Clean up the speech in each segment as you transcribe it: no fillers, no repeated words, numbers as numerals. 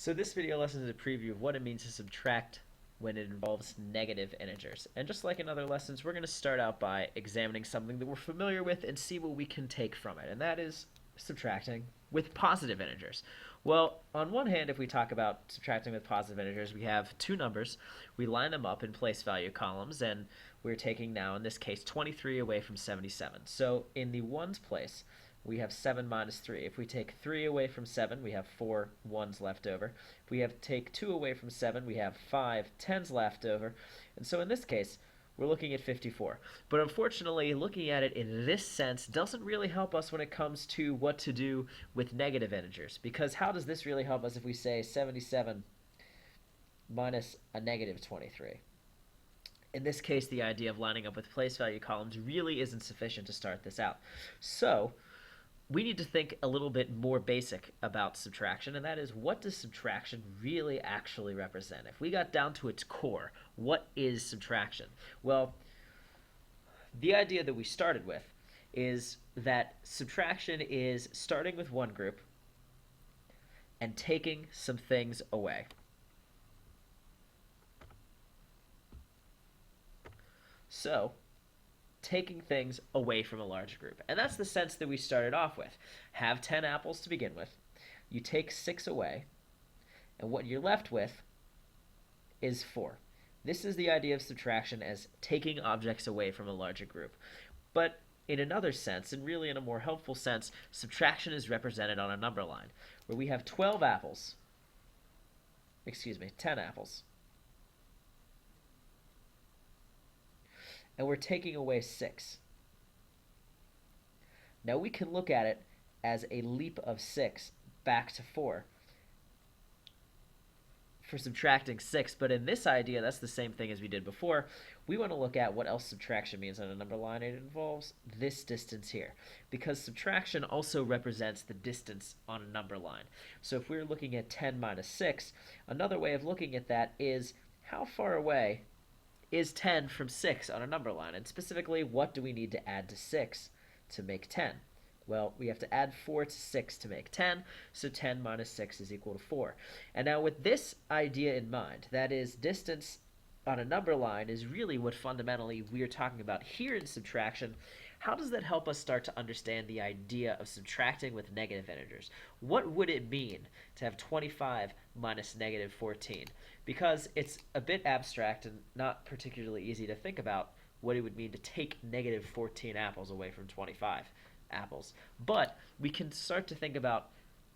So this video lesson is a preview of what it means to subtract when it involves negative integers. And just like in other lessons, we're going to start out by examining something that we're familiar with and see what we can take from it. And that is subtracting with positive integers. Well, on one hand, if we talk about subtracting with positive integers, we have two numbers. We line them up in place value columns, and we're taking now, in this case, 23 away from 77. So in the ones place, we have 7 minus 3. If we take 3 away from 7, we have 4 ones left over. If we take 2 away from 7, we have 5 tens left over. And so in this case, we're looking at 54. But unfortunately, looking at it in this sense doesn't really help us when it comes to what to do with negative integers. Because how does this really help us if we say 77 minus a negative 23? In this case, the idea of lining up with place value columns really isn't sufficient to start this out. So we need to think a little bit more basic about subtraction, and that is, what does subtraction really actually represent? If we got down to its core, what is subtraction? Well, the idea that we started with is that subtraction is starting with one group and taking some things away. So, taking things away from a large group. And that's the sense that we started off with. Have 10 apples to begin with. You take 6 away, and what you're left with is 4. This is the idea of subtraction as taking objects away from a larger group. But in another sense, and really in a more helpful sense, subtraction is represented on a number line, where we have 10 apples, and we're taking away 6. Now we can look at it as a leap of 6 back to 4 for subtracting 6, but in this idea, that's the same thing as we did before. We want to look at what else subtraction means on a number line. It involves this distance here, because subtraction also represents the distance on a number line. So if we're looking at 10 minus 6, another way of looking at that is how far away is 10 from 6 on a number line, and specifically, what do we need to add to 6 to make 10? Well, we have to add 4 to 6 to make 10, so 10 minus 6 is equal to 4. And now with this idea in mind, that is, distance on a number line is really what fundamentally we are talking about here in subtraction. How does that help us start to understand the idea of subtracting with negative integers? What would it mean to have 25 minus negative 14? Because it's a bit abstract and not particularly easy to think about what it would mean to take negative 14 apples away from 25 apples. But we can start to think about,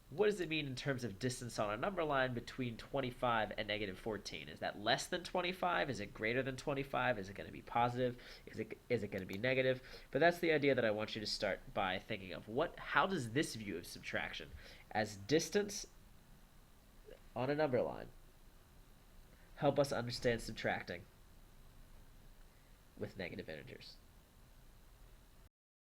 what does it mean in terms of distance on a number line between 25 and negative 14? Is that less than 25? Is it greater than 25? Is it going to be positive? Is it going to be negative? But that's the idea that I want you to start by thinking of. How does this view of subtraction as distance on a number line help us understand subtracting with negative integers?